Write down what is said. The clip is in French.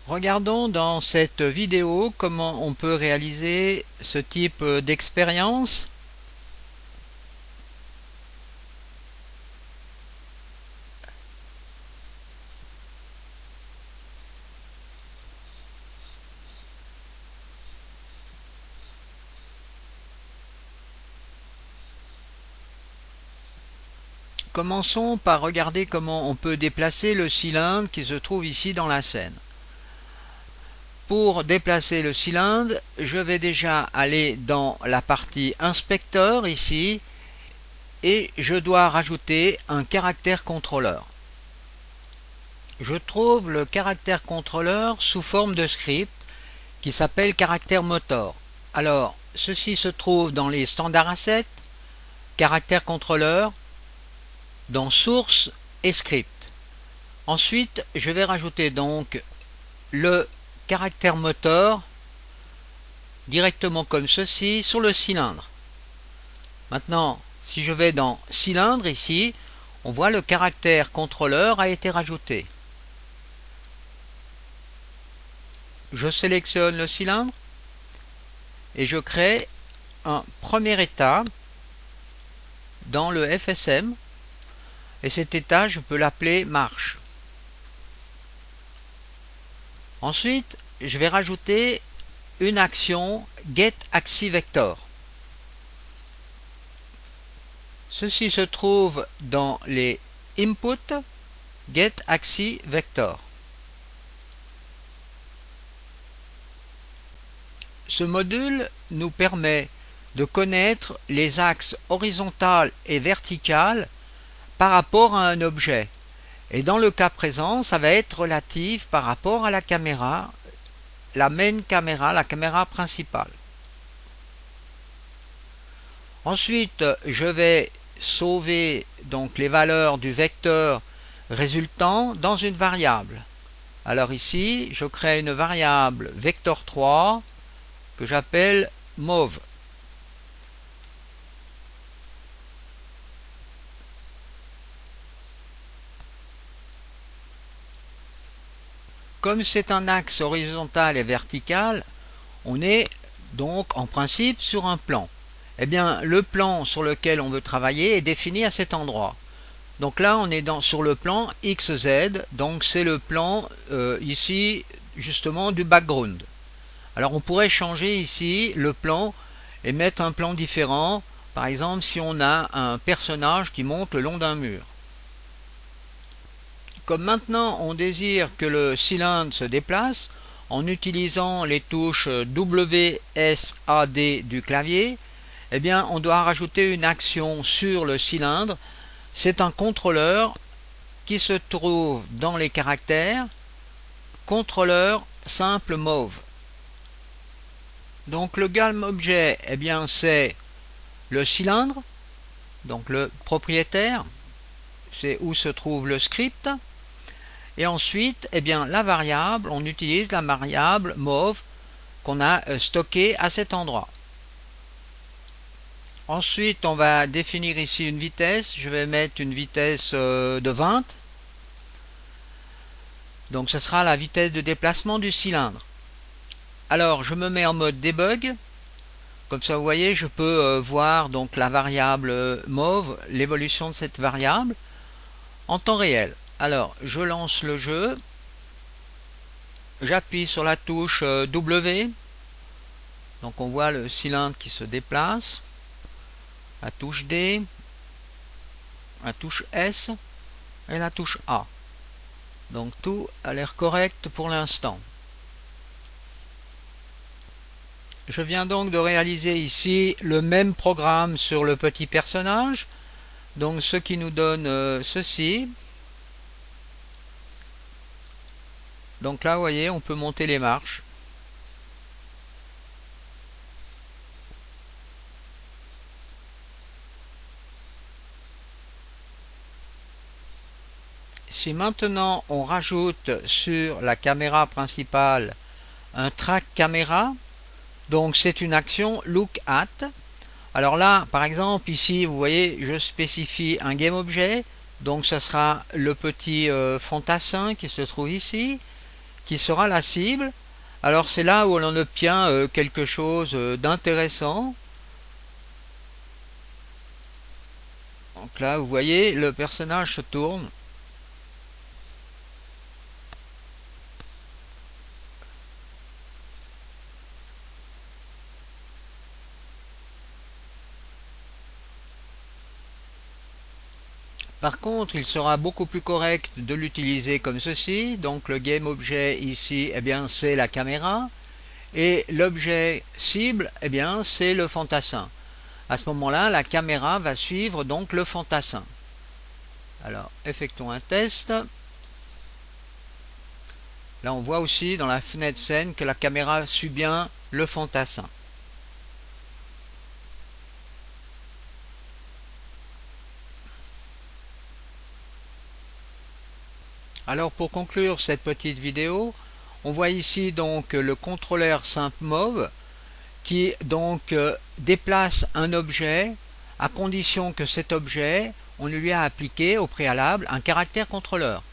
Regardons dans cette vidéo comment on peut réaliser ce type d'expérience. Commençons par regarder comment on peut déplacer le cylindre qui se trouve ici dans la scène. Pour déplacer le cylindre, je vais déjà aller dans la partie inspecteur ici et je dois rajouter un caractère contrôleur. Je trouve le caractère contrôleur sous forme de script qui s'appelle caractère motor. Alors, ceci se trouve dans les standards assets, caractère contrôleur, dans source et script. Ensuite, je vais rajouter donc le caractère moteur directement comme ceci sur le cylindre. Maintenant, si je vais dans cylindre ici, on voit le caractère contrôleur a été rajouté. Je sélectionne le cylindre et je crée un premier état dans le FSM et cet état je peux l'appeler marche. Ensuite je vais rajouter une action getAxisVector. Ceci se trouve dans les inputs getAxisVector. Ce module nous permet de connaître les axes horizontal et vertical par rapport à un objet. Et dans le cas présent, ça va être relatif par rapport à la caméra, la main caméra, la caméra principale. Ensuite, je vais sauver donc les valeurs du vecteur résultant dans une variable. Alors ici, je crée une variable vector3 que j'appelle mauve. Comme c'est un axe horizontal et vertical, on est donc en principe sur un plan. Eh bien, le plan sur lequel on veut travailler est défini à cet endroit. Donc là, on est sur le plan XZ, donc c'est le plan ici justement du background. Alors on pourrait changer ici le plan et mettre un plan différent, par exemple si on a un personnage qui monte le long d'un mur. Comme maintenant on désire que le cylindre se déplace, en utilisant les touches W, S, A, D du clavier, eh bien on doit rajouter une action sur le cylindre. C'est un contrôleur qui se trouve dans les caractères, contrôleur simple mauve. Donc le GALM-objet, eh bien c'est le cylindre, donc le propriétaire, c'est où se trouve le script. Et ensuite, eh bien, la variable, on utilise la variable mauve qu'on a stockée à cet endroit. Ensuite, on va définir ici une vitesse. Je vais mettre une vitesse de 20. Donc, ce sera la vitesse de déplacement du cylindre. Alors, je me mets en mode debug. Comme ça, vous voyez, je peux voir donc la variable mauve, l'évolution de cette variable en temps réel. Alors, je lance le jeu, j'appuie sur la touche W, donc on voit le cylindre qui se déplace, la touche D, la touche S et la touche A. Donc tout a l'air correct pour l'instant. Je viens donc de réaliser ici le même programme sur le petit personnage, donc ce qui nous donne ceci. Donc là, vous voyez, on peut monter les marches. Si maintenant on rajoute sur la caméra principale un track caméra, donc c'est une action look at. Alors là, par exemple, ici, vous voyez, je spécifie un GameObjet, donc ce sera le petit fantassin qui se trouve ici. qui sera la cible. Alors c'est là où l'on obtient quelque chose d'intéressant. Donc là, vous voyez, le personnage se tourne. Par contre, il sera beaucoup plus correct de l'utiliser comme ceci. Donc le GameObjet ici, eh bien, c'est la caméra. Et l'objet cible, eh bien, c'est le fantassin. À ce moment-là, la caméra va suivre donc le fantassin. Alors, effectuons un test. Là, on voit aussi dans la fenêtre scène que la caméra suit bien le fantassin. Alors, pour conclure cette petite vidéo, on voit ici donc le contrôleur SimpMov qui donc déplace un objet à condition que cet objet, on lui a appliqué au préalable un caractère contrôleur.